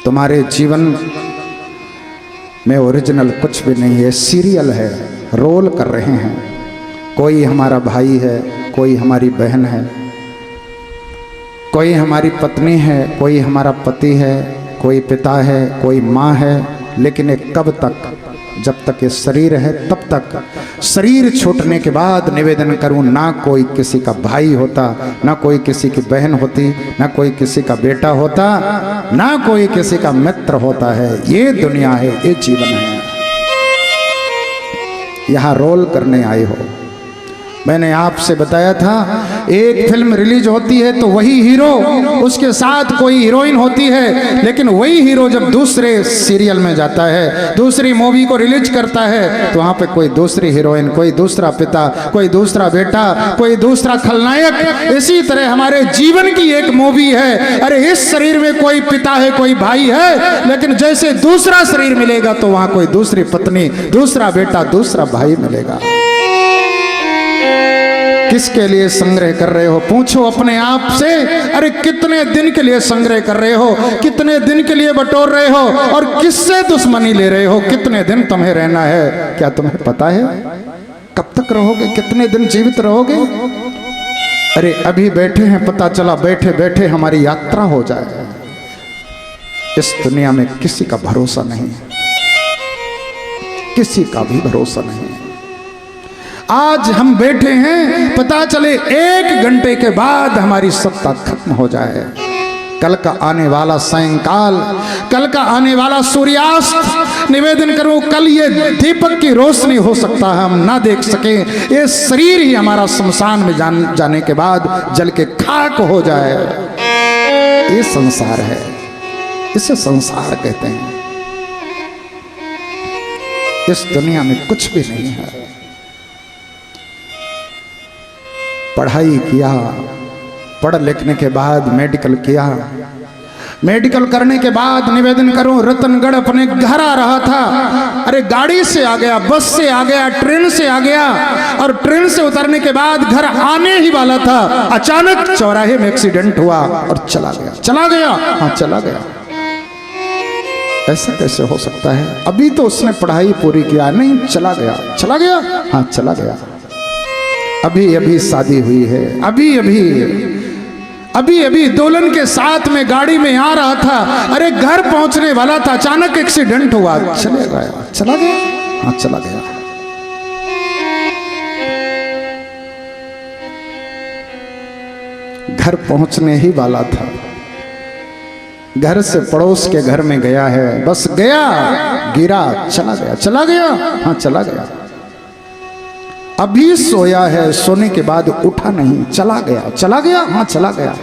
तुम्हारे जीवन में ओरिजिनल कुछ भी नहीं है, सीरियल है, रोल कर रहे हैं। कोई हमारा भाई है, कोई हमारी बहन है, कोई हमारी पत्नी है, कोई हमारा पति है, कोई पिता है, कोई माँ है। लेकिन ये कब तक? जब तक ये शरीर है तब तक। शरीर छूटने के बाद निवेदन करूं, ना कोई किसी का भाई होता, ना कोई किसी की बहन होती, ना कोई किसी का बेटा होता, ना कोई किसी का मित्र होता है। ये दुनिया है, ये जीवन है। यहां रोल करने आए हो। मैंने आपसे बताया था, एक फिल्म रिलीज होती है तो वही हीरो, उसके साथ कोई हीरोइन होती है, लेकिन वही हीरो जब दूसरे सीरियल में जाता है, दूसरी मूवी को रिलीज करता है, तो वहां पे कोई दूसरी हीरोइन, कोई दूसरा पिता, कोई दूसरा बेटा, कोई दूसरा खलनायक। इसी तरह हमारे जीवन की एक मूवी है। अरे इस शरीर में कोई पिता है, कोई भाई है, लेकिन जैसे दूसरा शरीर मिलेगा तो वहां कोई दूसरी पत्नी, दूसरा बेटा, दूसरा भाई मिलेगा। किसके लिए संग्रह कर रहे हो? पूछो अपने आप से। अरे कितने दिन के लिए संग्रह कर रहे हो? कितने दिन के लिए बटोर रहे हो? और किससे दुश्मनी ले रहे हो? कितने दिन तुम्हें रहना है? क्या तुम्हें पता है कब तक रहोगे? कितने दिन जीवित रहोगे? अरे अभी बैठे हैं, पता चला बैठे बैठे हमारी यात्रा हो जाए। इस दुनिया में किसी का भरोसा नहीं, किसी का भी भरोसा नहीं। आज हम बैठे हैं, पता चले 1 घंटे के बाद हमारी सत्ता खत्म हो जाए। कल का आने वाला सायंकाल, कल का आने वाला सूर्यास्त, निवेदन करो कल ये दीपक की रोशनी हो सकता है हम ना देख सके। ये शरीर ही हमारा शमशान में जाने के बाद जल के खाक हो जाए। ये संसार है, इसे संसार कहते हैं। इस दुनिया में कुछ भी नहीं है। पढ़ाई किया, पढ़ लिखने के बाद मेडिकल किया, मेडिकल करने के बाद निवेदन करूं रतनगढ़ अपने घर आ रहा था। अरे गाड़ी से आ गया, बस से आ गया, ट्रेन से आ गया, और ट्रेन से उतरने के बाद घर आने ही वाला था, अचानक चौराहे में एक्सीडेंट हुआ और चला गया। चला गया, हाँ चला गया। ऐसा कैसे हो सकता है? अभी तो उसने पढ़ाई पूरी किया, नहीं चला गया। चला गया, हाँ चला गया। अभी अभी शादी हुई है, अभी अभी दुल्हन के साथ में गाड़ी में आ रहा था, अरे घर पहुंचने वाला था, अचानक एक्सीडेंट हुआ, चले गया। चला गया, हाँ चला गया। घर पहुंचने ही वाला था, घर से पड़ोस के घर में गया है, बस गया, गिरा, चला गया। चला गया, हाँ चला गया। अभी सोया है, सोने के बाद उठा नहीं, चला गया। चला गया, हाँ चला गया।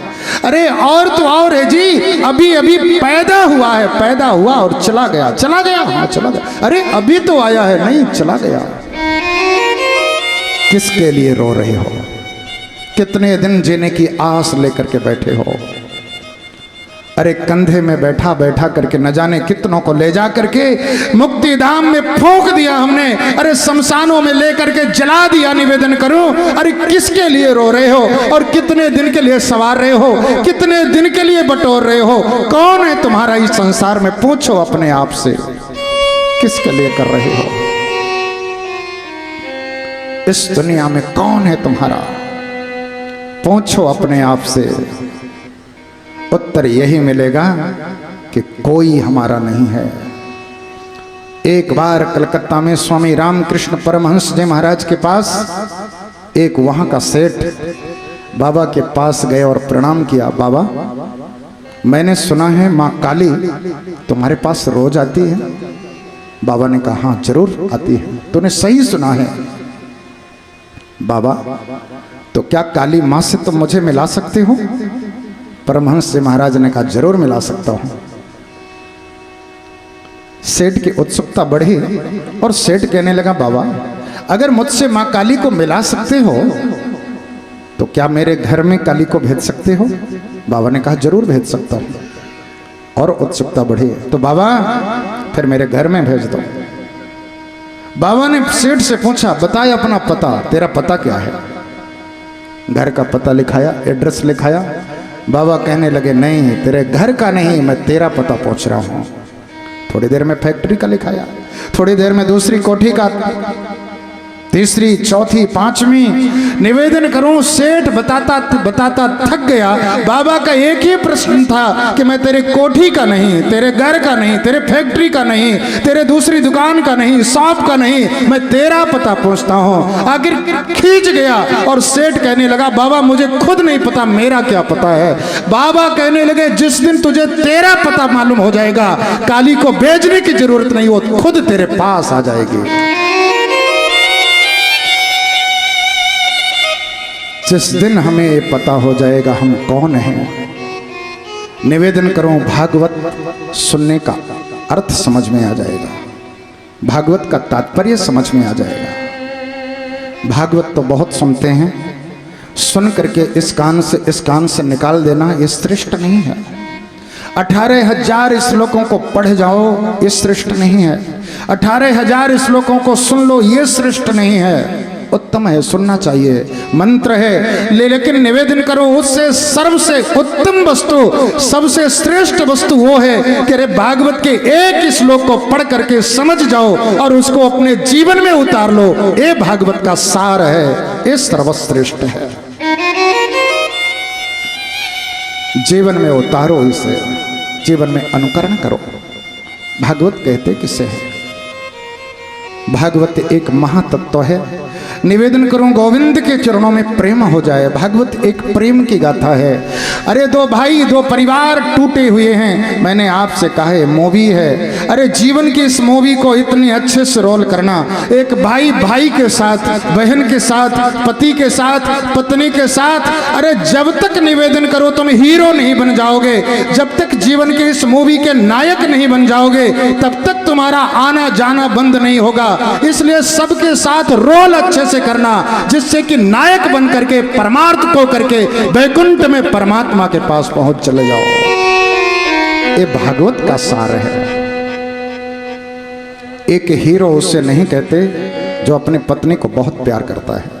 अरे और तो और है जी, अभी अभी पैदा हुआ है, पैदा हुआ और चला गया। चला गया, हाँ चला गया। अरे अभी तो आया है, नहीं चला गया। किसके लिए रो रहे हो? कितने दिन जीने की आस लेकर के बैठे हो? अरे कंधे में बैठा बैठा करके न जाने कितनों को ले जा करके मुक्ति धाम में फूंक दिया हमने। अरे शमशानों में लेकर के जला दिया। निवेदन करूं, अरे किसके लिए रो रहे हो? और कितने दिन के लिए सवार रहे हो? कितने दिन के लिए बटोर रहे हो? कौन है तुम्हारा इस संसार में? पूछो अपने आप से, किसके लिए कर रहे हो? इस दुनिया में कौन है तुम्हारा? पूछो अपने आप से। उत्तर यही मिलेगा कि कोई हमारा नहीं है। एक बार कलकत्ता में स्वामी रामकृष्ण परमहंस जी महाराज के पास एक वहां का सेठ बाबा के पास गए और प्रणाम किया। बाबा, मैंने सुना है माँ काली तुम्हारे पास रोज आती है। बाबा ने कहा, हाँ जरूर आती है। तूने सही सुना है। बाबा, तो क्या काली माँ से तुम मुझे मिला सकते हो? परमहंस जी महाराज ने कहा, जरूर मिला सकता हूं। सेठ की उत्सुकता बढ़ी और सेठ कहने लगा, बाबा अगर मुझसे मां काली को मिला सकते हो तो क्या मेरे घर में काली को भेज सकते हो? बाबा ने कहा, जरूर भेज सकता हूं। और उत्सुकता बढ़ी, तो बाबा फिर मेरे घर में भेज दो। बाबा ने सेठ से पूछा, बताए अपना पता, तेरा पता क्या है? घर का पता लिखाया, एड्रेस लिखाया। बाबा कहने लगे नहीं, तेरे घर का नहीं, मैं तेरा पता पूछ रहा हूं। थोड़ी देर में फैक्ट्री का लिखाया, थोड़ी देर में दूसरी कोठी का, तीसरी, चौथी, पांचवी। निवेदन करूं, सेठ बताता बताता थक गया। बाबा का एक ही प्रश्न था कि मैं तेरे कोठी का नहीं, तेरे घर का नहीं, तेरे फैक्ट्री का नहीं, तेरे दूसरी दुकान का नहीं, शॉप का नहीं, मैं तेरा पता पूछता हूं। आखिर खींच गया और सेठ कहने लगा बाबा मुझे खुद नहीं पता, मेरा क्या पता है। बाबा कहने लगे जिस दिन तुझे तेरा पता मालूम हो जाएगा, काली को भेजने की जरूरत नहीं, वो खुद तेरे पास आ जाएगी। जिस दिन हमें ये पता हो जाएगा हम कौन हैं, निवेदन करूं भागवत सुनने का अर्थ समझ में आ जाएगा, भागवत का तात्पर्य समझ में आ जाएगा। भागवत तो बहुत सुनते हैं, सुन करके इस कान से निकाल देना ये श्रेष्ठ नहीं है। 18,000 श्लोकों को पढ़ जाओ ये श्रेष्ठ नहीं है। 18,000 श्लोकों को सुन लो ये श्रेष्ठ नहीं है। उत्तम है, सुनना चाहिए, मंत्र है, लेकिन निवेदन करो उससे सबसे उत्तम वस्तु, सबसे श्रेष्ठ वस्तु वो है कि अरे भागवत के एक श्लोक को पढ़ करके समझ जाओ और उसको अपने जीवन में उतार लो। ये भागवत का सार है, ये सर्वश्रेष्ठ है। जीवन में उतारो इसे, जीवन में अनुकरण करो। भागवत कहते किसे है? भागवत एक महातत्व है। निवेदन करूं गोविंद के चरणों में प्रेम हो जाए। भागवत एक प्रेम की गाथा है। अरे दो भाई, दो परिवार टूटे हुए हैं, मैंने आपसे कहा है मूवी है। अरे जीवन की इस मूवी को इतने अच्छे से रोल करना, एक भाई भाई के साथ, बहन के साथ, पति के साथ, पत्नी के साथ। अरे जब तक निवेदन करो तुम हीरो नहीं बन जाओगे, जब तक जीवन के इस मूवी के नायक नहीं बन जाओगे, तब तक तुम्हारा आना जाना बंद नहीं होगा। इसलिए सबके साथ रोल अच्छे से करना, जिससे कि नायक बन करके परमार्थ को करके वैकुंठ में परमात्मा के पास पहुंच चले जाओ। ये भागवत का सार है। एक हीरो उसे नहीं कहते जो अपनी पत्नी को बहुत प्यार करता है।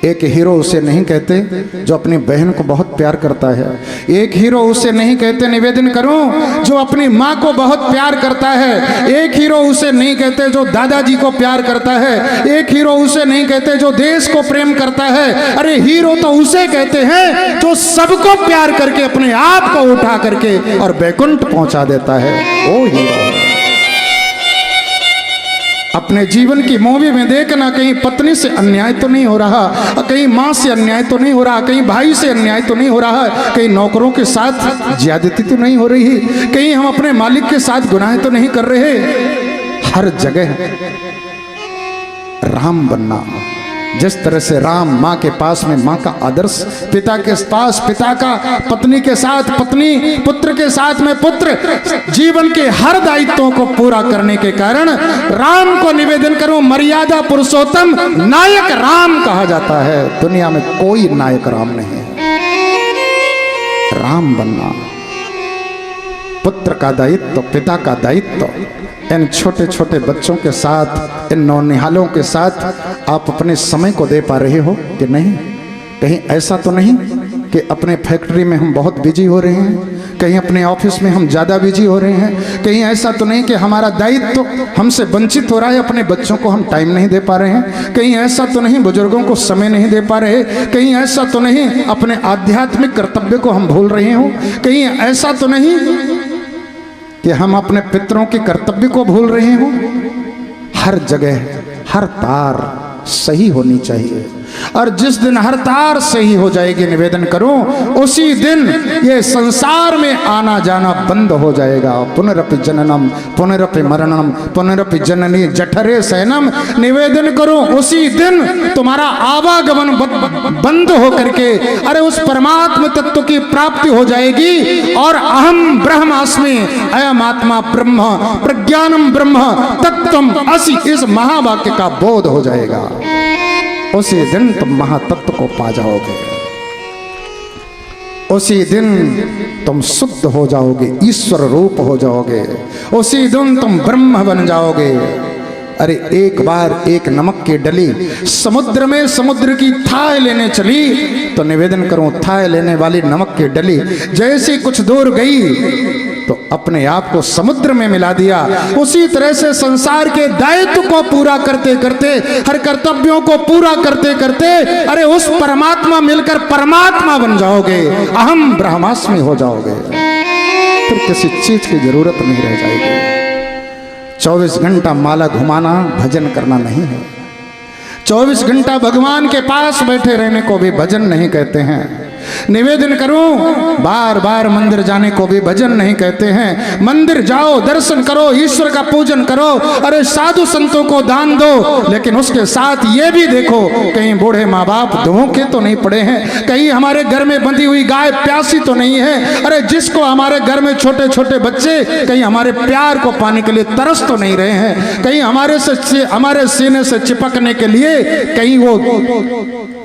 एक हीरो उसे नहीं कहते जो अपनी बहन को बहुत प्यार करता है। एक हीरो उसे नहीं कहते, निवेदन करूं, जो अपनी माँ को बहुत प्यार करता है। एक हीरो उसे नहीं कहते जो दादाजी को प्यार करता है। एक हीरो उसे नहीं कहते जो देश को प्रेम करता है। अरे हीरो तो उसे कहते हैं जो सबको प्यार करके अपने आप को उठा करके और वैकुंठ पहुंचा देता है, वो हीरो। अपने जीवन की मूवी में देखना, कहीं पत्नी से अन्याय तो नहीं हो रहा, कहीं माँ से अन्याय तो नहीं हो रहा, कहीं भाई से अन्याय तो नहीं हो रहा, कहीं नौकरों के साथ ज्यादती तो नहीं हो रही, कहीं हम अपने मालिक के साथ गुनाह तो नहीं कर रहे। हर जगह राम बनना। जिस तरह से राम माँ के पास में माँ का आदर्श, पिता के पास पिता का, पत्नी के साथ पत्नी, पुत्र के साथ में पुत्र, जीवन के हर दायित्वों को पूरा करने के कारण राम को निवेदन करूं मर्यादा पुरुषोत्तम नायक राम कहा जाता है। दुनिया में कोई नायक राम नहीं है। राम बनना, पुत्र का दायित्व, पिता का दायित्व, इन छोटे छोटे बच्चों के साथ, इन नौनिहालों के साथ आप अपने समय को दे पा रहे हो कि नहीं? कहीं ऐसा तो नहीं कि अपने फैक्ट्री में हम बहुत बिजी हो रहे हैं, कहीं अपने ऑफिस में हम ज़्यादा बिजी हो रहे हैं, कहीं ऐसा तो नहीं कि हमारा दायित्व हमसे वंचित हो रहा है, अपने बच्चों को हम टाइम नहीं दे पा रहे हैं, कहीं ऐसा तो नहीं बुजुर्गों को समय नहीं दे पा रहे, कहीं ऐसा तो नहीं अपने आध्यात्मिक कर्तव्य को हम भूल रहे हो, कहीं ऐसा तो नहीं कि हम अपने पितरों के कर्तव्य को भूल रहे हो। हर जगह हर तार सही होनी चाहिए, और जिस दिन हर तार सही हो जाएगी, निवेदन करूं, उसी दिन ये संसार में आना जाना बंद हो जाएगा। पुनरपि जननम पुनरपि मरणम पुनरपि जननी जठरे शयनम। निवेदन करूं, उसी दिन तुम्हारा आवागमन बंद हो करके अरे उस परमात्म तत्व की प्राप्ति हो जाएगी, और अहम ब्रह्मास्मि, अयम आत्मा ब्रह्म, प्रज्ञानम ब्रह्म, तत्वम असि, इस महावाक्य का बोध हो जाएगा। उसी दिन तुम महातत्व को पा जाओगे, उसी दिन तुम शुद्ध हो जाओगे, ईश्वर रूप हो जाओगे, उसी दिन तुम ब्रह्म बन जाओगे। अरे एक बार एक नमक की डली समुद्र में समुद्र की थाह लेने चली, तो निवेदन करूं थाह लेने वाली नमक की डली जैसे कुछ दूर गई तो अपने आप को समुद्र में मिला दिया। उसी तरह से संसार के दायित्व को पूरा करते करते, हर कर्तव्यों को पूरा करते करते, अरे उस परमात्मा मिलकर परमात्मा बन जाओगे, अहम ब्रह्मास्मि हो जाओगे, फिर किसी चीज की जरूरत नहीं रह जाएगी। 24 घंटा माला घुमाना भजन करना नहीं है। 24 घंटा भगवान के पास बैठे रहने को भी भजन नहीं कहते हैं। निवेदन करूं, बार बार मंदिर जाने को भी भजन नहीं कहते हैं। मंदिर जाओ, दर्शन करो, ईश्वर का पूजन करो, अरे साधु संतों को दान दो, लेकिन उसके साथ ये भी देखो कहीं बूढ़े माँ बाप धोखे तो नहीं पड़े हैं, कहीं हमारे घर में बंधी हुई गाय प्यासी तो नहीं है, अरे जिसको हमारे घर में छोटे छोटे बच्चे कहीं हमारे प्यार को पाने के लिए तरस तो नहीं रहे हैं, कहीं हमारे सीने से चिपकने के लिए कहीं वो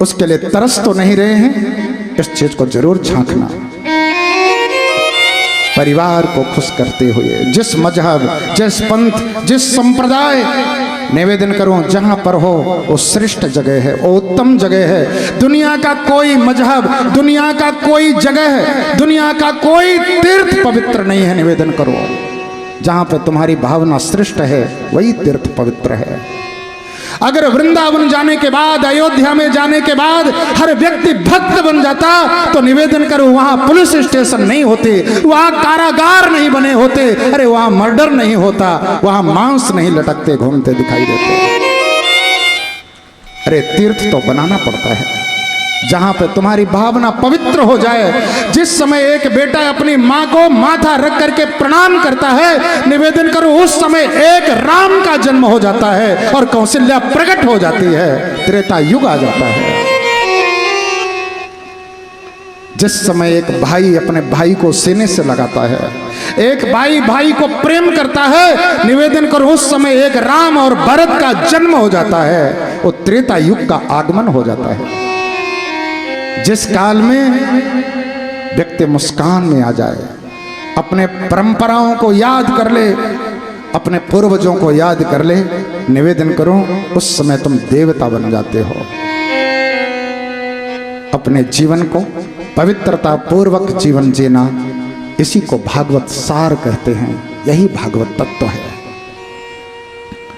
उसके लिए तरस तो नहीं रहे हैं। इस चीज को जरूर झांकना। परिवार को खुश करते हुए जिस मजहब, जिस पंथ, जिस संप्रदाय, निवेदन करूं जहां पर हो वो श्रेष्ठ जगह है, वो उत्तम जगह है। दुनिया का कोई मजहब, दुनिया का कोई जगह, दुनिया का कोई तीर्थ पवित्र नहीं है। निवेदन करो जहां पर तुम्हारी भावना श्रेष्ठ है वही तीर्थ पवित्र है। अगर वृंदावन जाने के बाद, अयोध्या में जाने के बाद हर व्यक्ति भक्त बन जाता तो निवेदन करो वहां पुलिस स्टेशन नहीं होते, वहां कारागार नहीं बने होते, अरे वहां मर्डर नहीं होता, वहां मांस नहीं लटकते घूमते दिखाई देते। अरे तीर्थ तो बनाना पड़ता है जहां पे तुम्हारी भावना पवित्र हो जाए। जिस समय एक बेटा अपनी मां को माथा रख करके प्रणाम करता है, निवेदन करो उस समय एक राम का जन्म हो जाता है और कौशल्या प्रकट हो जाती है, त्रेता युग आ जाता है। जिस समय एक भाई अपने भाई को सीने से लगाता है, एक भाई भाई को प्रेम करता है, निवेदन करो उस समय एक राम और भरत का जन्म हो जाता है, वो त्रेता युग का आगमन हो जाता है। जिस काल में व्यक्ति मुस्कान में आ जाए, अपने परंपराओं को याद कर ले, अपने पूर्वजों को याद कर ले, निवेदन करो उस समय तुम देवता बन जाते हो। अपने जीवन को पवित्रता पूर्वक जीवन जीना, इसी को भागवत सार कहते हैं, यही भागवत तत्व है।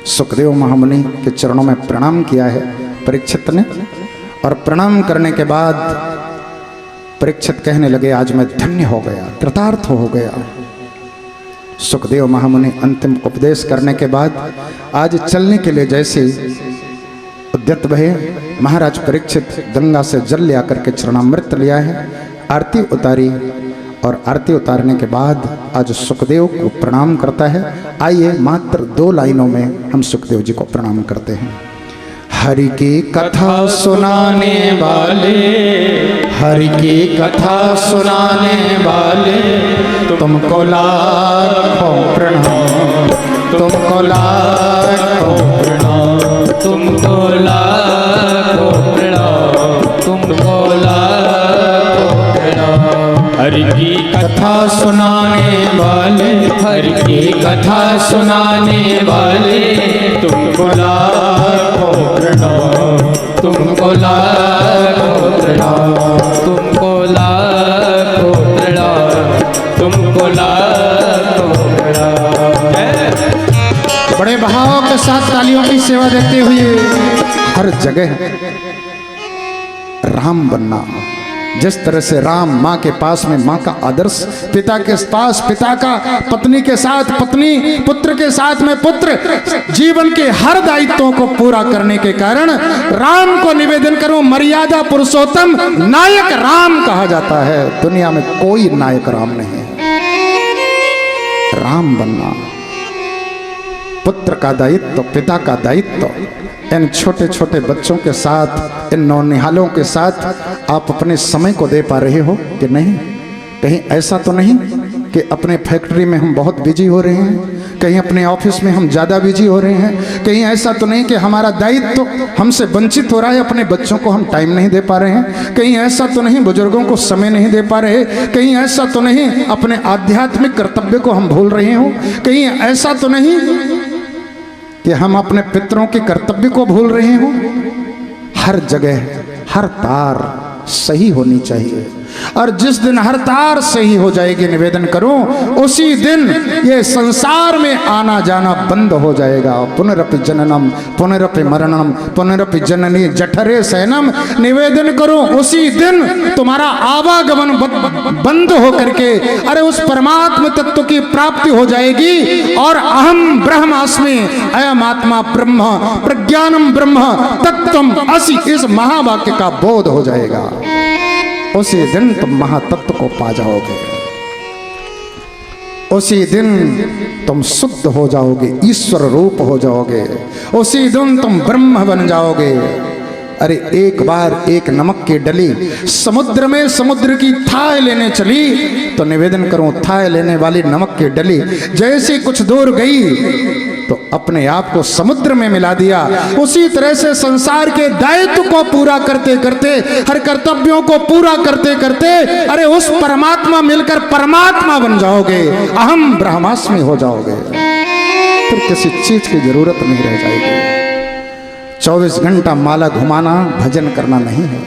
सुखदेव महामुनि के चरणों में प्रणाम किया है परीक्षित ने, और प्रणाम करने के बाद परीक्षित कहने लगे आज मैं धन्य हो गया, कृतार्थ हो गया। सुखदेव महामुनि अंतिम उपदेश करने के बाद आज चलने के लिए जैसे उद्यत भये, महाराज परीक्षित गंगा से जल ले आकर के चरणामृत लिया है, आरती उतारी, और आरती उतारने के बाद आज सुखदेव को प्रणाम करता है। आइए मात्र 2 लाइनों में हम सुखदेव जी को प्रणाम करते हैं। हरि की कथा सुनाने वाले, हरि की कथा सुनाने वाले, तुमको लाखों प्रणाम, तुमको लाखों प्रणाम, तुमको लाखों प्रणाम, तुमको लाखों प्रणाम। हरि की कथा सुनाने वाले, हरि की कथा सुनाने वाले, तुमको लाखों प्रणाम, तुमको लाखों प्रणाम, तुमको लाखों प्रणाम, तुमको लाखों प्रणाम। बड़े भाव के साथ तालियों की सेवा देते हुए हर जगह राम बनना। जिस तरह से राम माँ के पास में माँ का आदर्श, पिता के पास पिता का, पत्नी के साथ पत्नी, पुत्र के साथ में पुत्र, जीवन के हर दायित्वों को पूरा करने के कारण राम को निवेदन करूं मर्यादा पुरुषोत्तम नायक राम कहा जाता है। दुनिया में कोई नायक राम नहीं है। राम बनना, पुत्र का दायित्व, पिता का दायित्व, इन छोटे छोटे बच्चों के साथ, इन नौनिहालों के साथ आप अपने समय को दे पा रहे हो कि नहीं? कहीं ऐसा तो नहीं कि अपने फैक्ट्री में हम बहुत बिजी हो रहे हैं, कहीं अपने ऑफिस में हम ज़्यादा बिजी हो रहे हैं, कहीं ऐसा तो नहीं कि हमारा दायित्व हमसे वंचित हो रहा है, अपने बच्चों को हम टाइम नहीं दे पा रहे हैं, कहीं ऐसा तो नहीं बुजुर्गों को समय नहीं दे पा रहे, कहीं ऐसा तो नहीं अपने आध्यात्मिक कर्तव्य को हम भूल रहे हो, कहीं ऐसा तो नहीं कि हम अपने पितरों के कर्तव्य को भूल रहे हो। हर जगह हर तार सही होनी चाहिए, और जिस दिन हर तार सही हो जाएगी, निवेदन करूं, उसी दिन ये संसार में आना जाना बंद हो जाएगा। पुनरपि जननम पुनरपि मरणम पुनरपि जननी जठरे शयनम। निवेदन करूं, उसी दिन तुम्हारा आवागमन बंद हो करके अरे उस परमात्म तत्व की प्राप्ति हो जाएगी, और अहम ब्रह्मास्मि अयम आत्मा ब्रह्म प्रज्ञानम ब्रह्म तत्वम असि, इस महावाक्य का बोध हो जाएगा। उसी दिन तुम महातत्व को पा जाओगे, उसी दिन तुम शुद्ध हो जाओगे, ईश्वर रूप हो जाओगे, उसी दिन तुम ब्रह्म बन जाओगे। अरे एक बार एक नमक की डली समुद्र में समुद्र की थाह लेने चली, तो निवेदन करूं, थाह लेने वाली नमक की डली जैसे कुछ दूर गई तो अपने आप को समुद्र में मिला दिया। उसी तरह से संसार के दायित्व को पूरा करते करते, हर कर्तव्यों को पूरा करते करते अरे उस परमात्मा मिलकर परमात्मा बन जाओगे, अहम ब्रह्मास्मि हो जाओगे। फिर किसी चीज की जरूरत नहीं रह जाएगी। 24 घंटा माला घुमाना भजन करना नहीं है।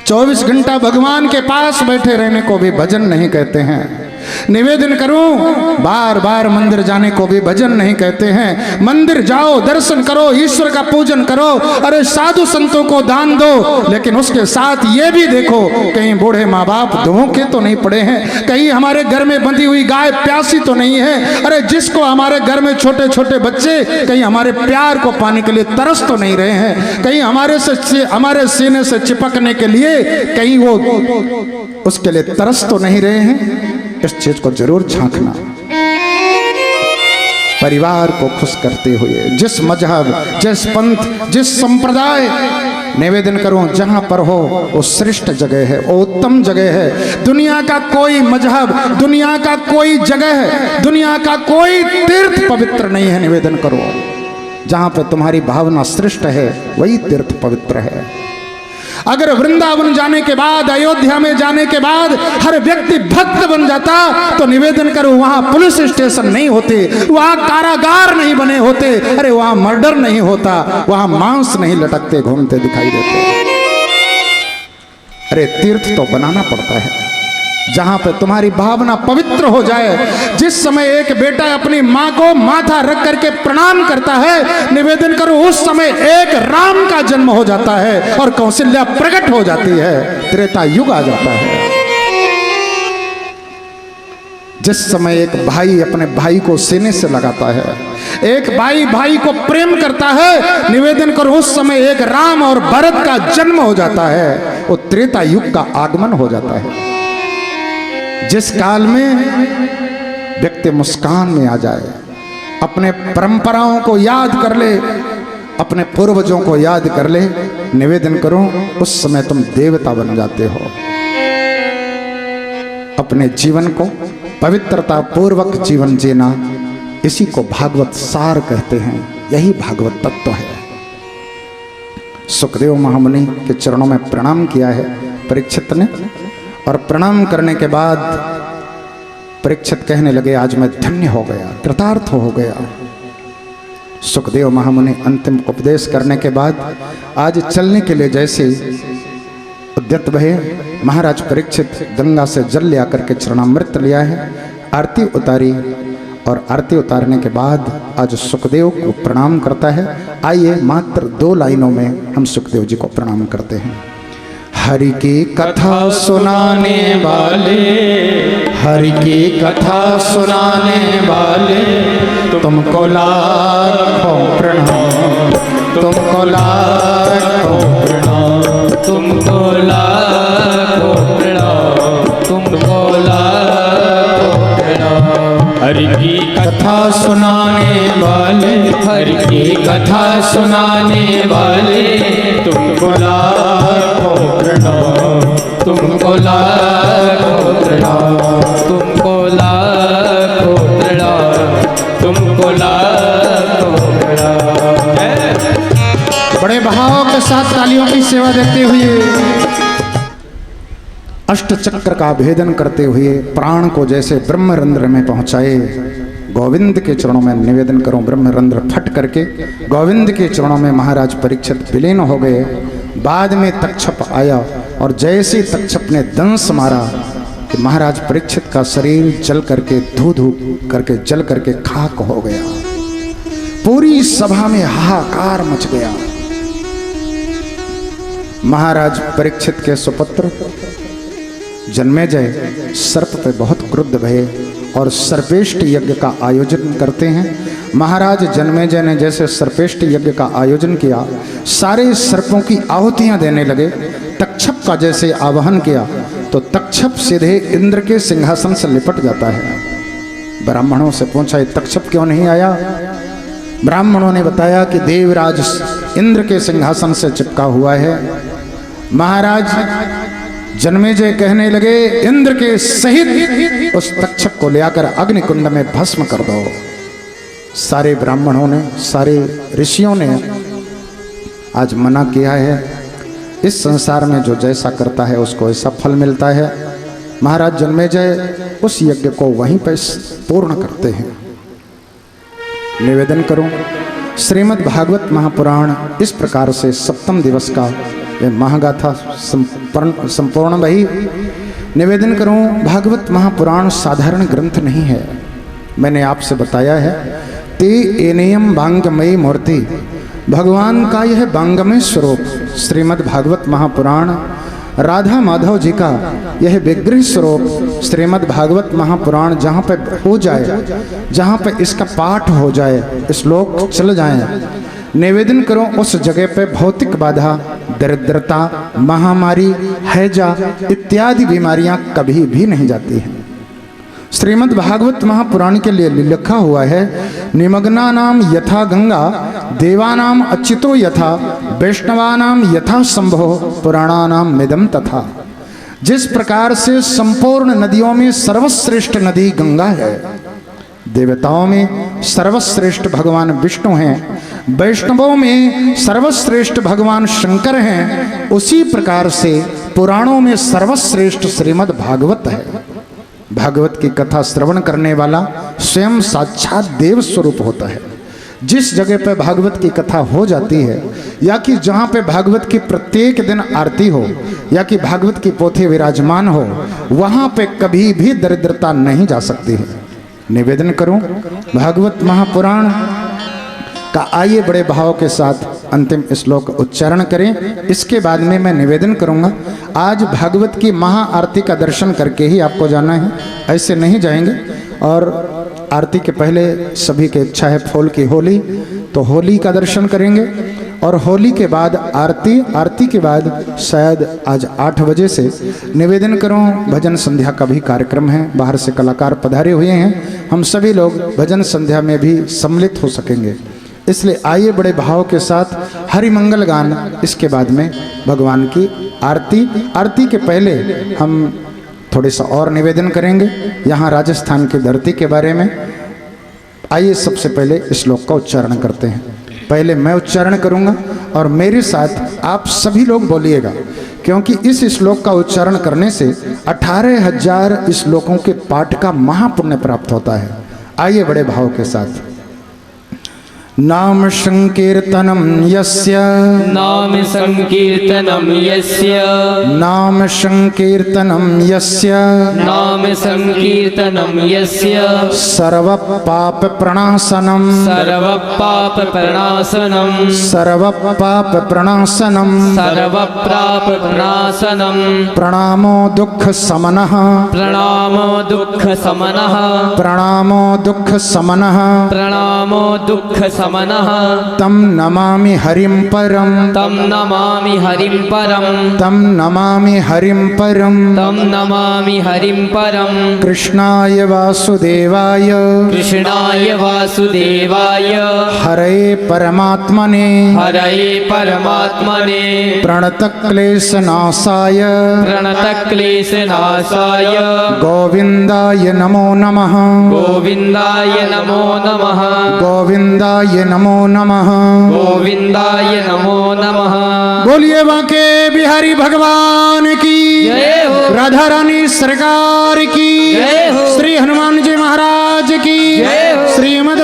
24 घंटा भगवान के पास बैठे रहने को भी भजन नहीं कहते हैं। निवेदन करूं, बार बार मंदिर जाने को भी भजन नहीं कहते हैं। मंदिर जाओ, दर्शन करो, ईश्वर का पूजन करो, अरे साधु संतों को दान दो, लेकिन उसके साथ ये भी देखो कहीं बूढ़े माँ बाप धोखे तो नहीं पड़े हैं, कहीं हमारे घर में बंधी हुई गाय प्यासी तो नहीं है, अरे जिसको हमारे घर में छोटे छोटे बच्चे कहीं हमारे प्यार को पाने के लिए तरस तो नहीं रहे हैं, कहीं हमारे सीने से चिपकने के लिए कहीं वो उसके लिए तरस तो नहीं रहे हैं। इस चीज को जरूर झांकना। परिवार को खुश करते हुए, जिस मजहब, जिस पंथ, जिस संप्रदाय, निवेदन करूं जहां पर हो वो श्रेष्ठ जगह है, वो उत्तम जगह है। दुनिया का कोई मजहब, दुनिया का कोई जगह, दुनिया का कोई तीर्थ पवित्र नहीं है। निवेदन करो, जहां पर तुम्हारी भावना श्रेष्ठ है वही तीर्थ पवित्र है। अगर वृंदावन जाने के बाद, अयोध्या में जाने के बाद हर व्यक्ति भक्त बन जाता तो निवेदन करो वहां पुलिस स्टेशन नहीं होते, वहां कारागार नहीं बने होते, अरे वहां मर्डर नहीं होता, वहां मांस नहीं लटकते घूमते दिखाई देते। अरे तीर्थ तो बनाना पड़ता है जहां पे तुम्हारी भावना पवित्र हो जाए। जिस समय एक बेटा अपनी माँ को माथा रख करके प्रणाम करता है, निवेदन करो उस समय एक राम का जन्म हो जाता है और कौशल्या प्रकट हो जाती है, त्रेता युग आ जाता है। जिस समय एक भाई अपने भाई को सीने से लगाता है, एक भाई भाई को प्रेम करता है, निवेदन करो उस समय एक राम और भरत का जन्म हो जाता है, वो त्रेता युग का आगमन हो जाता है। जिस काल में व्यक्ति मुस्कान में आ जाए, अपने परंपराओं को याद कर ले, अपने पूर्वजों को याद कर ले, निवेदन करो उस समय तुम देवता बन जाते हो। अपने जीवन को पवित्रता पूर्वक जीवन जीना, इसी को भागवत सार कहते हैं, यही भागवत तत्व है। सुखदेव महामुनि के चरणों में प्रणाम किया है परीक्षित ने, और प्रणाम करने के बाद परीक्षित कहने लगे आज मैं धन्य हो गया, कृतार्थ हो गया। सुखदेव महामुनि अंतिम उपदेश करने के बाद आज चलने के लिए जैसे उद्यत भये, महाराज परीक्षित गंगा से जल ले आकर के चरणामृत लिया है, आरती उतारी, और आरती उतारने के बाद आज सुखदेव को प्रणाम करता है। आइए मात्र 2 लाइनों में हम सुखदेव जी को प्रणाम करते हैं। हरि की कथा सुनाने वाले, हरि की कथा सुनाने वाले, तुमको लाखों प्रणाम, तुमको लाखों प्रणाम, तुमको लाखों प्रणाम, तुमको लाखों प्रणाम। हरि की कथा सुनाने वाले, हरि की कथा सुनाने वाले, तुमको लाखों प्रणाम, तुमको लाखों प्रणाम, तुमको लाखों प्रणाम, तुमको लाखों प्रणाम। बड़े भाव के साथ तालियों की सेवा देते हुए, अष्ट चक्र का भेदन करते हुए, प्राण को जैसे ब्रह्मरंध्र में पहुंचाए, गोविंद के चरणों में निवेदन करूं। ब्रह्मरंध्र फट करके गोविंद के चरणों में महाराज परीक्षित विलीन हो गए। बाद में तक्षप आया और जैसे तक्षप ने दंश मारा कि महाराज परीक्षित का शरीर जल करके धू धू करके जल करके खाक हो गया। पूरी सभा में हाहाकार मच गया। महाराज परीक्षित के सुपुत्र जन्मेजय सर्प पे बहुत क्रुद्ध भये और सर्पेष्ट यज्ञ का आयोजन करते हैं। महाराज जन्मेजय ने जैसे सर्पेष्ट यज्ञ का आयोजन किया, सारे सर्पों की आहुतियां देने लगे। तक्षप का जैसे आवाहन किया तो तक्षप सीधे इंद्र के सिंहासन से लिपट जाता है। ब्राह्मणों से पूछा, ये तक्षप क्यों नहीं आया? ब्राह्मणों ने बताया कि देवराज इंद्र के सिंहासन से चिपका हुआ है। महाराज जन्मेजय कहने लगे, इंद्र के सहित उस तक्षक को लेकर अग्निकुंड में भस्म कर दो। सारे ब्राह्मणों ने, सारे ऋषियों ने आज मना किया है। इस संसार में जो जैसा करता है उसको ऐसा फल मिलता है। महाराज जन्मेजय उस यज्ञ को वहीं पर पूर्ण करते हैं। निवेदन करूं, श्रीमद् भागवत महापुराण इस प्रकार से सप्तम दिवस का यह महागाथा संपूर्ण वही। निवेदन करूं, भागवत महापुराण साधारण ग्रंथ नहीं है। मैंने आपसे बताया है, ते एनेयम वांगमयी मूर्ति, भगवान का यह वांगमय स्वरूप श्रीमद् भागवत महापुराण, राधा माधव जी का यह विग्रह स्वरूप श्रीमद् भागवत महापुराण जहाँ पे हो जाए, जहाँ पे इसका पाठ हो जाए, श्लोक चल जाए, निवेदन करो उस जगह पे भौतिक बाधा, दरिद्रता, महामारी, हैजा इत्यादि बीमारियां कभी भी नहीं जाती हैं। श्रीमद् भागवत महापुराण के लिए लिखा हुआ है, निमग्ना नाम यथा गंगा, देवानाम अच्युतो यथा, वैष्णवानाम यथा संभो, पुराणानाम मिदम तथा। जिस प्रकार से संपूर्ण नदियों में सर्वश्रेष्ठ नदी गंगा है, देवताओं में सर्वश्रेष्ठ भगवान विष्णु हैं, वैष्णवों में सर्वश्रेष्ठ भगवान शंकर हैं, उसी प्रकार से पुराणों में सर्वश्रेष्ठ श्रीमद् भागवत है। भागवत की कथा श्रवण करने वाला स्वयं साक्षात देव स्वरूप होता है। जिस जगह पे भागवत की कथा हो जाती है, या कि जहाँ पे भागवत की प्रत्येक दिन आरती हो, या कि भागवत की पोथी विराजमान हो, वहाँ पे कभी भी दरिद्रता नहीं जा सकती है। निवेदन करूं, भागवत महापुराण का आइए बड़े भाव के साथ अंतिम श्लोक उच्चारण करें। इसके बाद में मैं निवेदन करूंगा, आज भागवत की महाआरती का दर्शन करके ही आपको जाना है, ऐसे नहीं जाएंगे। और आरती के पहले सभी की इच्छा है फूल की होली, तो होली का दर्शन करेंगे। और होली के बाद आरती, आरती के बाद शायद आज 8 बजे से निवेदन करूं, भजन संध्या का भी कार्यक्रम है। बाहर से कलाकार पधारे हुए हैं, हम सभी लोग भजन संध्या में भी सम्मिलित हो सकेंगे। इसलिए आइए बड़े भाव के साथ हरि मंगल गान, इसके बाद में भगवान की आरती। आरती के पहले हम थोड़े सा और निवेदन करेंगे यहाँ राजस्थान की धरती के बारे में। आइए सबसे पहले इस श्लोक का उच्चारण करते हैं। पहले मैं उच्चारण करूंगा और मेरे साथ आप सभी लोग बोलिएगा, क्योंकि इस श्लोक का उच्चारण करने से 18,000 श्लोकों के पाठ का महापुण्य प्राप्त होता है। आइए बड़े भाव के साथ। नाम संकीर्तनम यस्य, नाम संकीर्तनम यस्य, नाम संकीर्तनम यस्य, नाम संकीर्तनम यस्य, सर्व पाप प्रणाशनम, सर्व पाप प्रणाशनम, सर्व पाप प्रणाशनम, सर्व पाप प्रणाशनम, प्रणामो दुख समनः, प्रणामो दुख समनः, प्रणामो दुख समनः, प्रणामो दुख समनः, तम नमामि हरिं परम, तम नमामि हरिं परम, तम नमामि हरिं परम, तम नमामि हरिं परम, कृष्णाय वासुदेवाय, कृष्णाय वासुदेवाय, हरे परमात्मने, हरये परमात्मने, प्रणतक्लेशनाशाय, प्रणतक्लेशनाशाय, गोविन्दाय नमो नमः, गोविन्दाय नमो नमः, गोविन्दाय नमो नमः, गोविन्दाय नमो नमः। बोलिए बांके बिहारी भगवान की जय हो, राधा रानी सरकार की जय हो, श्री हनुमान जी महाराज की जय हो।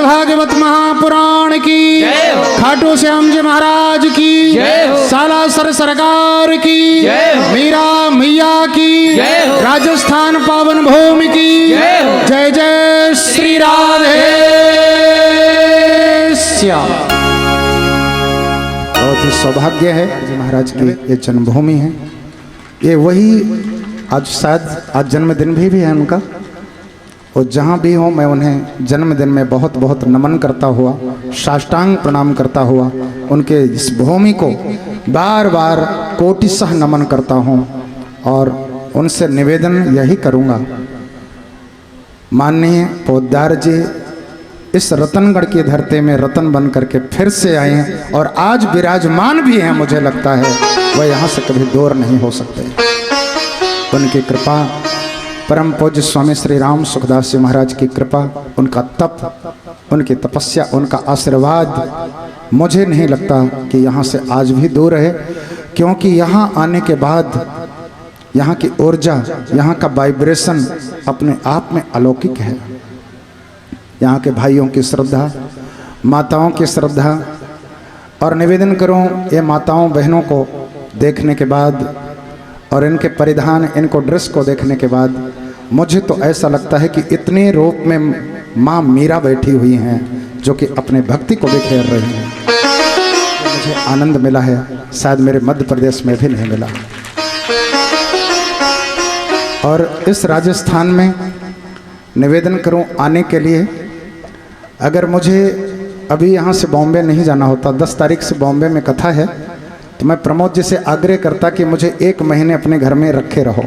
भागवत महापुराण की जय हो। खाटू श्याम जी महाराज की जय हो। सालासर सरकार की जय हो। मीरा मैया की जय हो। राजस्थान पावन भूमि की जय हो। जय जय श्री राधे श्याम। बहुत ही सौभाग्य है जी महाराज की ये जन्मभूमि है। ये वही आज शायद आज जन्मदिन भी है उनका, और जहाँ भी हो मैं उन्हें जन्मदिन में बहुत बहुत नमन करता हुआ, साष्टांग प्रणाम करता हुआ उनके इस भूमि को बार बार कोटिशः नमन करता हूँ। और उनसे निवेदन यही करूँगा, माननीय पोद्दार जी इस रतनगढ़ की धरती में रतन बन करके फिर से आए हैं और आज विराजमान भी हैं। मुझे लगता है वह यहाँ से कभी दूर नहीं हो सकते। उनकी कृपा, परम पूज्य स्वामी श्री राम सुखदास जी महाराज की कृपा, उनका तप, उनकी तपस्या, उनका आशीर्वाद मुझे नहीं लगता कि यहाँ से आज भी दूर है, क्योंकि यहाँ आने के बाद यहाँ की ऊर्जा, यहाँ का वाइब्रेशन अपने आप में अलौकिक है। यहाँ के भाइयों की श्रद्धा, माताओं की श्रद्धा, और निवेदन करूँ ये माताओं बहनों को देखने के बाद और इनके परिधान, इनको ड्रेस को देखने के बाद मुझे तो ऐसा लगता है कि इतने रूप में माँ मीरा बैठी हुई हैं जो कि अपने भक्ति को बिखेर रही हैं। मुझे आनंद मिला है, शायद मेरे मध्य प्रदेश में भी नहीं मिला। और इस राजस्थान में निवेदन करूं आने के लिए, अगर मुझे अभी यहाँ से बॉम्बे नहीं जाना होता, 10 तारीख से बॉम्बे में कथा है, तो मैं प्रमोद जी से आग्रह करता कि मुझे 1 महीने अपने घर में रखे रहो।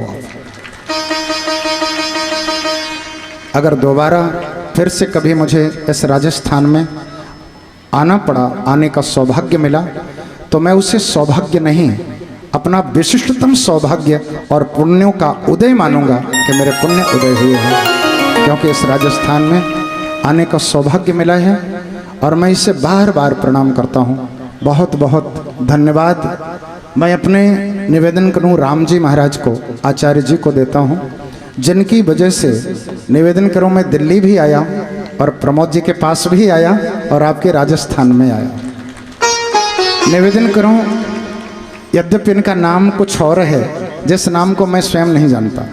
अगर दोबारा फिर से कभी मुझे इस राजस्थान में आना पड़ा, आने का सौभाग्य मिला, तो मैं उसे सौभाग्य नहीं, अपना विशिष्टतम सौभाग्य और पुण्यों का उदय मानूंगा कि मेरे पुण्य उदय हुए हैं, क्योंकि इस राजस्थान में आने का सौभाग्य मिला है। और मैं इसे बार बार प्रणाम करता हूँ। बहुत बहुत धन्यवाद मैं अपने निवेदन करूँ राम जी महाराज को, आचार्य जी को देता हूँ, जिनकी वजह से निवेदन करूँ मैं दिल्ली भी आया और प्रमोद जी के पास भी आया और आपके राजस्थान में आया। निवेदन करूँ यद्यपि इनका नाम कुछ और है, जिस नाम को मैं स्वयं नहीं जानता।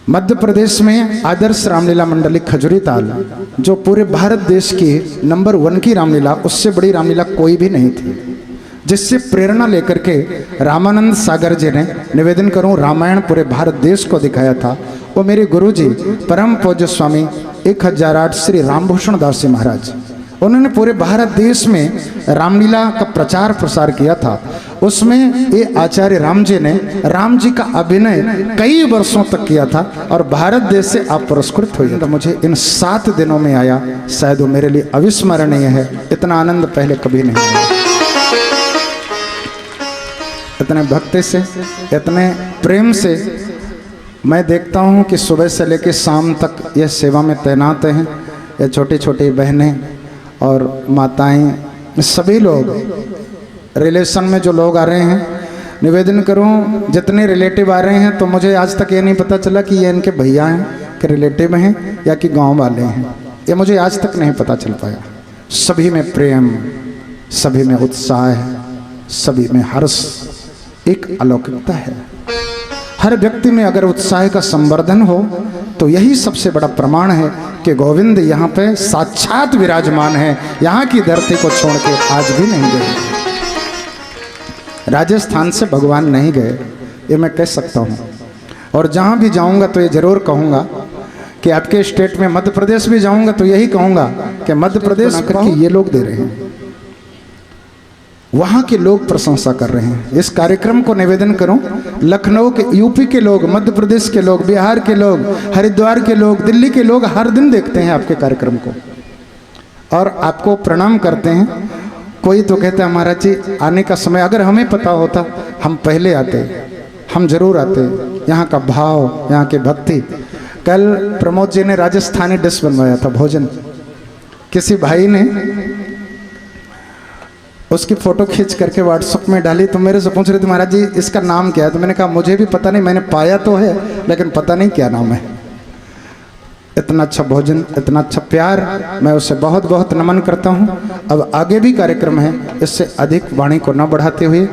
मध्य प्रदेश में आदर्श रामलीला मंडली खजूरी ताल, जो पूरे भारत देश की नंबर 1 की रामलीला, उससे बड़ी रामलीला कोई भी नहीं थी, जिससे प्रेरणा लेकर के रामानंद सागर जी ने निवेदन करूं रामायण पूरे भारत देश को दिखाया था। वो मेरे गुरुजी परम पूज्य स्वामी 1008 श्री रामभूषण दास जी महाराज, उन्होंने पूरे भारत देश में रामलीला का प्रचार प्रसार किया था। उसमें ये आचार्य राम जी ने राम जी का अभिनय कई वर्षों तक किया था और भारत देश से आप पुरस्कृत हुए। तो मुझे इन 7 दिनों में आया, शायद वो मेरे लिए अविस्मरणीय है। इतना आनंद पहले कभी नहीं आया। इतने भक्ति से, इतने प्रेम से मैं देखता हूँ कि सुबह से लेकर शाम तक यह सेवा में तैनात हैं। ये छोटी छोटी बहनें और माताएं, सभी लोग, रिलेशन में जो लोग आ रहे हैं, निवेदन करूं जितने रिलेटिव आ रहे हैं, तो मुझे आज तक ये नहीं पता चला कि ये इनके भैया हैं कि रिलेटिव हैं या कि गांव वाले हैं। ये मुझे आज तक नहीं पता चल पाया। सभी में प्रेम, सभी में उत्साह, सभी में हर्ष, एक अलौकिकता है। हर व्यक्ति में अगर उत्साह का संवर्धन हो तो यही सबसे बड़ा प्रमाण है कि गोविंद यहाँ पे साक्षात विराजमान है। यहाँ की धरती को छोड़ के आज भी नहीं गए, राजस्थान से भगवान नहीं गए, ये मैं कह सकता हूँ। और जहाँ भी जाऊँगा तो ये जरूर कहूँगा कि आपके स्टेट में मध्य प्रदेश भी जाऊँगा तो यही कहूँगा कि मध्य प्रदेश करके ये लोग दे रहे हैं, वहाँ के लोग प्रशंसा कर रहे हैं। इस कार्यक्रम को निवेदन करूं, लखनऊ के, यूपी के लोग, मध्य प्रदेश के लोग, बिहार के लोग, हरिद्वार के लोग, दिल्ली के लोग हर दिन देखते हैं आपके कार्यक्रम को और आपको प्रणाम करते हैं। कोई तो कहता है महाराज जी आने का समय अगर हमें पता होता हम पहले आते, हम जरूर आते। यहाँ का भाव, यहाँ की भक्ति। कल प्रमोद जी ने राजस्थानी डिश बनवाया था, भोजन। किसी भाई ने उसकी फोटो खींच करके व्हाट्सएप में डाली, तो मेरे से पूछ रहे थे महाराज जी इसका नाम क्या है। तो मैंने कहा मुझे भी पता नहीं, मैंने पाया तो है लेकिन पता नहीं क्या नाम है। इतना अच्छा भोजन, इतना अच्छा प्यार, मैं उसे बहुत बहुत नमन करता हूँ। अब आगे भी कार्यक्रम है, इससे अधिक वाणी को न बढ़ाते हुए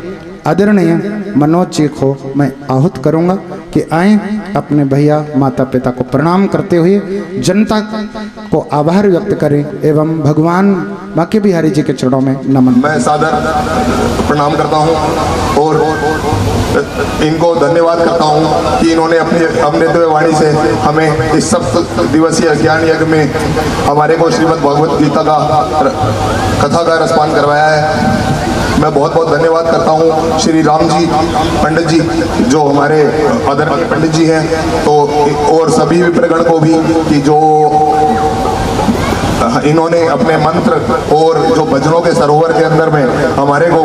आदरणीय मनोज जी को मैं आहूत करूँगा कि आए अपने भैया माता पिता को प्रणाम करते हुए जनता को आभार व्यक्त करें एवं भगवान बांके बिहारी जी के चरणों में नमन। मैं सादर प्रणाम करता हूँ और इनको धन्यवाद करता हूँ कि इन्होंने अपने दिव्य वाणी से हमें इस सप्त दिवसीय ज्ञान यज्ञ में हमारे को श्रीमद् भगवत गीता का कथा का रसपान करवाया है। मैं बहुत बहुत धन्यवाद करता हूँ श्री राम जी पंडित जी जो हमारे आदरणीय पंडित जी हैं, तो और सभी विप्रगण को भी कि जो इन्होंने अपने मंत्र और जो भजनों के सरोवर के अंदर में हमारे को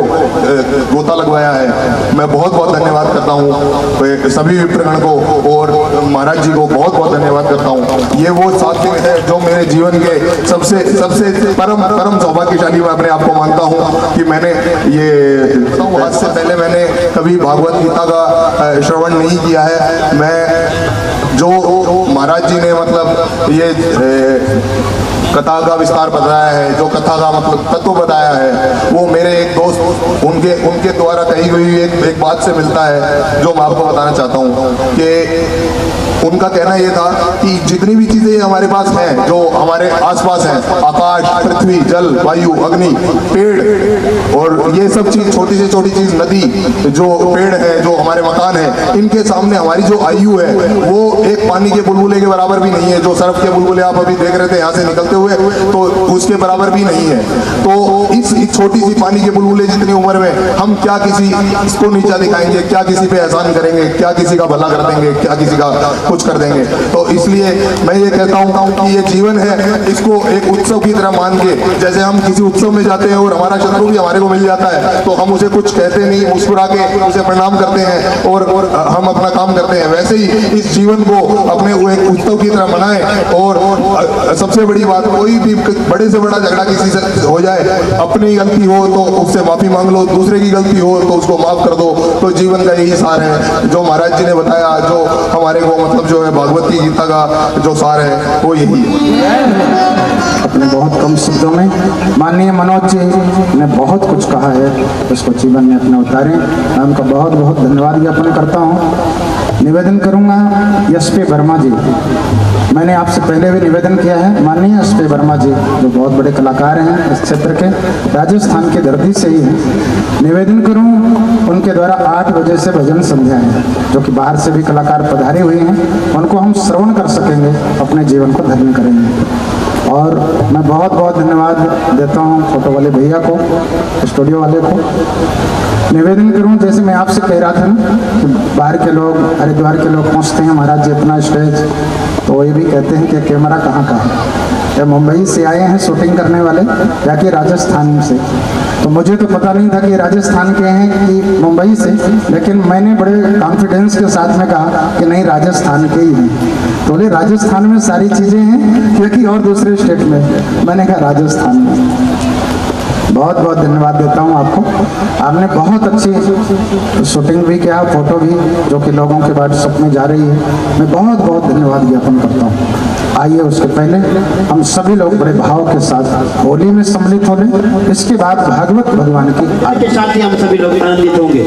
गोता लगवाया है। मैं बहुत बहुत धन्यवाद करता हूँ सभी विप्रगण को और महाराज जी को बहुत बहुत धन्यवाद करता हूँ। ये वो 7 दिन है जो मेरे जीवन के सबसे सबसे परम सौभाग्यशाली मैं अपने आप को मानता हूँ कि मैंने ये आज से पहले मैंने कभी भागवत गीता का श्रवण नहीं किया है। मैं जो महाराज जी ने मतलब ये कथा का विस्तार बताया है, जो कथा का मतलब तत्व बताया है, वो मेरे एक दोस्त उनके द्वारा कही गई एक बात से मिलता है जो मैं आपको बताना चाहता हूँ कि उनका कहना ये था कि जितनी भी चीजें हमारे पास हैं, जो हमारे आसपास हैं, आकाश, पृथ्वी, जल, वायु, अग्नि, पेड़ और ये सब चीज, छोटी से छोटी चीज, नदी, जो पेड़ है, जो हमारे मकान है, इनके सामने हमारी जो आयु है वो एक पानी के बुलबुले के बराबर भी नहीं है। जो सर्फ के बुलबुले आप अभी देख रहे थे यहाँ से निकलते हुए, तो उसके बराबर भी नहीं है। तो इस छोटी सी पानी के बुलबुले जितनी उम्र में हम क्या किसी को नीचा दिखाएंगे, क्या किसी पे एहसान करेंगे, क्या किसी का भला कर देंगे, क्या किसी का कुछ कर देंगे। तो इसलिए मैं ये कहता हूँ कि ये जीवन है, इसको एक उत्सव की तरह मान के, जैसे हम किसी उत्सव में जाते हैं और हमारा शत्रु भी हमारे को मिल जाता है तो हम उसे कुछ कहते नहीं, मुस्कुरा के उसे प्रणाम करते हैं और हम अपना काम करते हैं, वैसे ही इस जीवन को अपने एक उत्सव की तरह मनाएं। और सबसे बड़ी बात, कोई भी बड़े से बड़ा झगड़ा किसी से हो जाए, अपनी गलती हो तो उससे माफी मांग लो, दूसरे की गलती हो तो उसको माफ कर दो। तो जीवन का यही सार है जो महाराज जी ने बताया, जो हमारे को मतलब जो है भागवत की गीता का जो सार है वो यही है। अपने बहुत कम शब्दों में माननीय मनोज जी ने बहुत कुछ कहा है, उसको जीवन में अपने उतारें। मैं उनका बहुत बहुत धन्यवाद ज्ञापन करता हूँ। निवेदन करूँगा SP वर्मा जी, मैंने आपसे पहले भी निवेदन किया है, माननीय SP वर्मा जी जो बहुत बड़े कलाकार हैं इस क्षेत्र के, राजस्थान की धरती से ही हैं। निवेदन करूं उनके द्वारा 8 बजे से भजन संध्या है, जो कि बाहर से भी कलाकार पधारे हुए हैं, उनको हम श्रवण कर सकेंगे, अपने जीवन को धन्य करेंगे। और मैं बहुत बहुत धन्यवाद देता हूं फोटो वाले भैया को, स्टूडियो वाले को। निवेदन करूं, जैसे मैं आपसे कह रहा था ना कि बाहर के लोग, हरिद्वार के लोग पहुंचते हैं महाराज जी अपना स्टेज, तो ये भी कहते हैं कि कैमरा कहाँ का है, या मुंबई से आए हैं शूटिंग करने वाले या कि राजस्थान से। तो मुझे तो पता नहीं था कि राजस्थान के हैं कि मुंबई से, लेकिन मैंने बड़े कॉन्फिडेंस के साथ में कहा कि नहीं राजस्थान के ही हैं। तो बोले राजस्थान में सारी चीज़ें हैं क्योंकि और दूसरे स्टेट में, मैंने कहा राजस्थान में। बहुत बहुत धन्यवाद देता हूं आपको, आपने बहुत अच्छी शूटिंग भी किया, फोटो भी, जो कि लोगों के व्हाट्सएप में जा रही है। मैं बहुत बहुत धन्यवाद ज्ञापन करता हूं। आइए उसके पहले हम सभी लोग बड़े भाव के साथ होली में सम्मिलित हो लें, इसके बाद भागवत भगवान की के साथ ही हम सभी लोग आनंदित होंगे।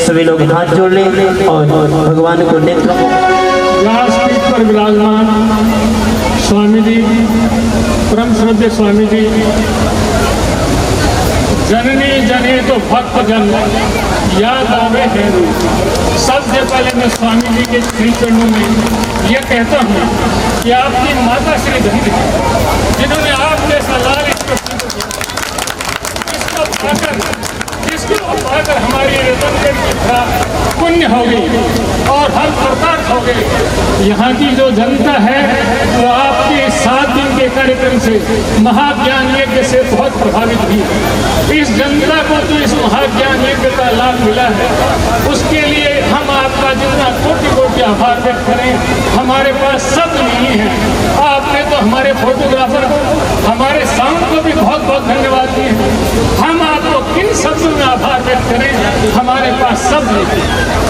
सभी लोग हाथ जोड़ लें और भगवान को नेत्र व्यासपीठ पर विराजमान स्वामी जी श्रद्धे स्वामी जी, जननी जने तो भक्त जन याद आवे है। सबसे पहले मैं स्वामी जी के श्री चरणों में ये कहता हूँ कि आपकी माता श्री धन्य जिन्होंने आप जैसा लाल इसको पाकर हमारी रतनगढ़ की पुण्य हो गई और हम कृतार्थ हो गए। यहाँ की जो जनता है वो आपके 7 दिन के कार्यक्रम से महाज्ञान यज्ञ से बहुत प्रभावित हुई। इस जनता को तो इस महाज्ञान यज्ञ का लाभ मिला है, उसके लिए हम आपका जितना कोटि कोटि आभार व्यक्त करें। हमारे पास शब्द नहीं है, आपने तो हमारे फोटोग्राफर हमारे साउंड को भी बहुत बहुत धन्यवाद दिए। हम आपको किन शब्दों में आभार व्यक्त करें, हमारे पास शब्द नहीं।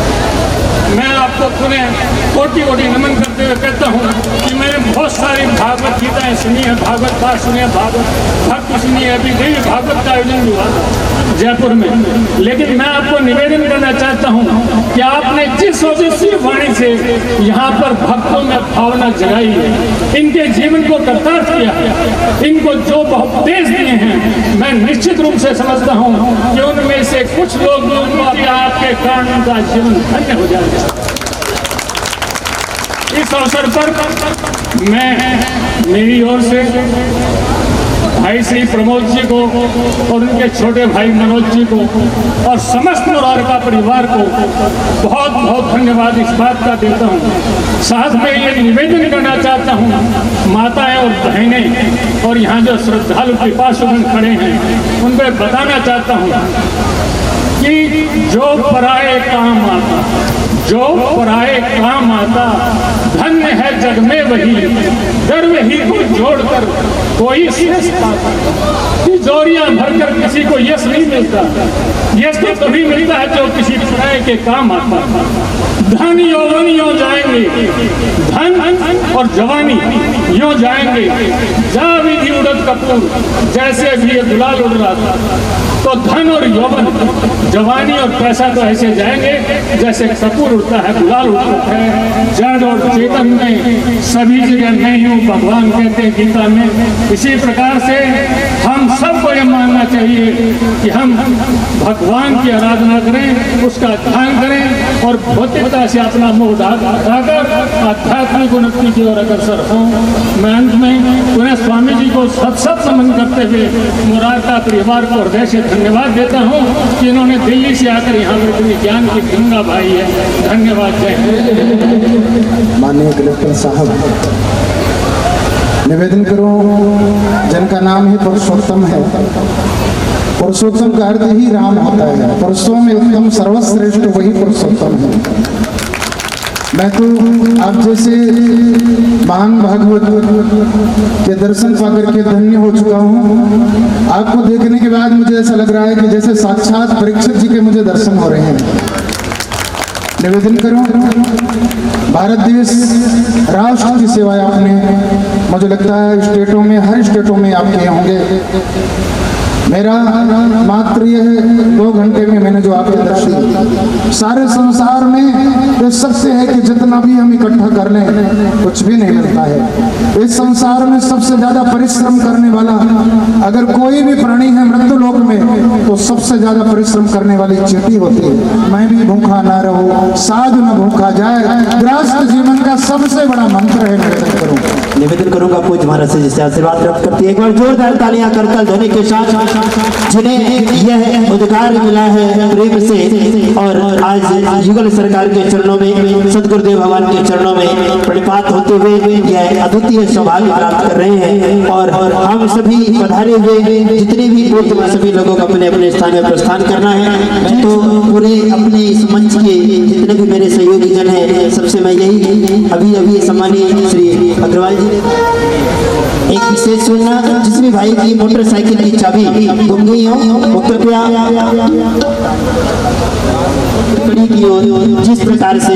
मैं आपको पुनः कोटि कोटि नमन करते हुए कहता हूँ कि मैंने बहुत सारी भागवत गीताएं सुनी है, भागवत पाठ सुने हैं, भागवत भक्त सुनी है। अभी देवी भागवत का आयोजन हुआ जयपुर में, लेकिन मैं आपको निवेदन करना चाहता हूँ कि आपने जिस ओजस्वी वाणी से यहाँ पर भक्तों में भावना जगाई है, इनके जीवन को कृतार्थ किया है, इनको जो उपदेश दिए हैं, मैं निश्चित रूप से समझता हूँ कि उनमें से कुछ लोग आपके कारण उनका जीवन धन्य हो जाएगा। इस अवसर पर मैं मेरी ओर से भाई श्री प्रमोद जी को और उनके छोटे भाई मनोज जी को और समस्त मुरारका परिवार को बहुत बहुत धन्यवाद इस बात का देता हूँ। साथ में ये निवेदन करना चाहता हूँ, माताएं और बहनें और यहाँ जो श्रद्धालु कृपासुगण खड़े हैं, उन पर बताना चाहता हूँ कि जो पराए काम आता, जो पराए काम आता, धन्य है जग में वही, गर्व ही को जोड़कर कोई यश पाता। तिजोरियां भरकर किसी को यश नहीं मिलता, यश तो तभी मिलता है जो किसी पराए के काम आता। धन यौवन यूं जाएंगे, धन और जवानी यूं जाएंगे, जा विधि उड़द कपूर, जैसे भी ये गुलाल उड़ रहा था। तो धन और यौवन, जवानी और पैसा तो ऐसे जाएंगे जैसे कपूर उड़ता है, गुलाल उड़ता है। जड़ और चेतन में सभी जगह मैं हूँ, भगवान कहते हैं गीता में। इसी प्रकार से हम सबको ये मानना चाहिए कि हम भगवान की आराधना करें, उसका ध्यान करें और भौतिकता से अपना मुंह ढाकर आध्यात्मिक उन्नति की ओर अग्रसर हों। मैं अंत में पुनः स्वामी जी को सत नमन करते हुए मुरारका परिवार को हृदय से धन्यवाद देता हूँ कि इन्होंने दिल्ली से आकर यहाँ पर इतनी ज्ञान की गंगा भाई है। धन्यवाद। जय माननीय कलेक्टर साहब, निवेदन करूं, जिनका नाम ही पुरुषोत्तम है, पुरुषोत्तम का अर्थ ही राम होता है। पुरुषों में उत्तम सर्वश्रेष्ठ वही पुरुषोत्तम है। मैं तो आप जैसे महान भागवत के दर्शन पाकर के धन्य हो चुका हूँ। आपको देखने के बाद मुझे ऐसा लग रहा है कि जैसे साक्षात परीक्षित जी के मुझे दर्शन हो रहे हैं। निवेदन करूं, भारत देश राष्ट्र की सेवाएं आपने, मुझे लगता है स्टेटों में, हर स्टेटों में आप किए होंगे। मेरा मात्र यह 2 घंटे में मैंने जो आपके दर्शन किए, सारे संसार में ये सत्य है कि जितना भी हम इकट्ठा कर लें कुछ भी नहीं मिलता है। इस संसार में सबसे ज्यादा परिश्रम करने वाला अगर कोई भी प्राणी है मृत्यु लोक में, तो सबसे ज्यादा परिश्रम करने वाली चींटी होती है। मैं भी भूखा ना रहूं, साधु न भूखा जाए, गृहस्थ जीवन का सबसे बड़ा मंत्र है। निवेदन करूंगा पूज्य महाराज से जिससे आशीर्वाद प्राप्त करती है। एक बार जोरदार तालियां करतल ध्वनि के साथ जिन्हें यह अधिकार मिला है प्रेम से, और आज युगल सरकार के चरणों में, सदगुरुदेव भगवान के चरणों में प्रणिपात होते हुए यह अद्वितीय सौभाग्य प्राप्त कर रहे हैं। और हम सभी पधारे हुए जितने भी पूज्य सभी लोगों को अपने अपने स्थान में प्रस्थान करना है। तो पूरे अपने इस मंच के जितने भी मेरे सहयोगी जन हैं, सबसे मैं यही अभी सम्मानीय श्री अग्रवाल जी एक विशेष सुनना, जिसमें भाई की मोटरसाइकिल की चाबी गुम गई हो, वो कृपया की ओर जिस प्रकार से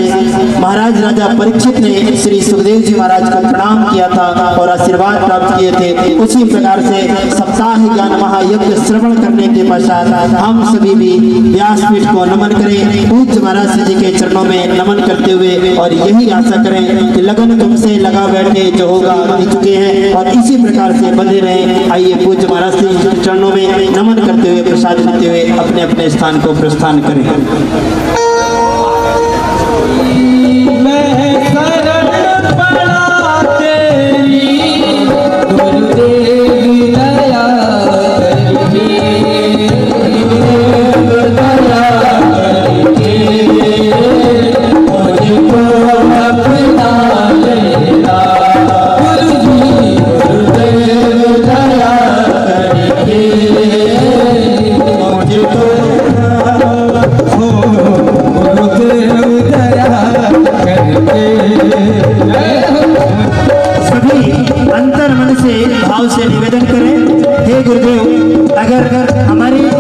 महाराज राजा परीक्षित ने श्री सुखदेव जी महाराज को प्रणाम किया था और आशीर्वाद प्राप्त किए थे, उसी प्रकार से सप्ताह ज्ञान महायज्ञ श्रवण करने के पश्चात हम सभी भी व्यासपीठ को नमन करें, पूज्य महाराज जी के चरणों में नमन करते हुए, और यही आशा करें कि लगन तुमसे लगा बैठे जो होगा चुके हैं। और इसी प्रकार से बंधे रहे। आइए पूज्य महाराज के चरणों में नमन करते हुए प्रसाद लेते हुए अपने अपने स्थान को प्रस्थान करें।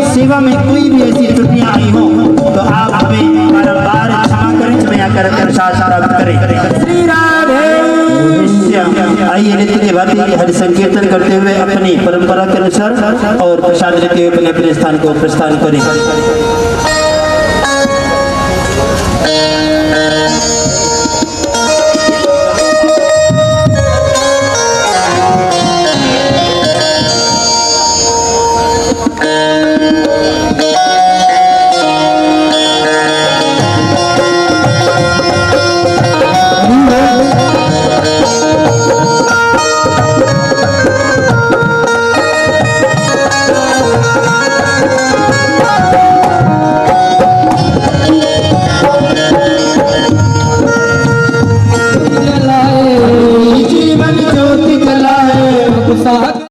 सेवा में कोई भी ऐसी त्रुटियां आई हो तो आप हमें बारंबार क्षमा करें, क्षमा कर प्रसाद प्राप्त करें। श्री राधे श्याम। आइए नित्य के भांति हरि संकीर्तन करते हुए अपनी परंपरा के अनुसार और प्रसाद लेते हुए अपने अपने स्थान को प्रस्थान करें।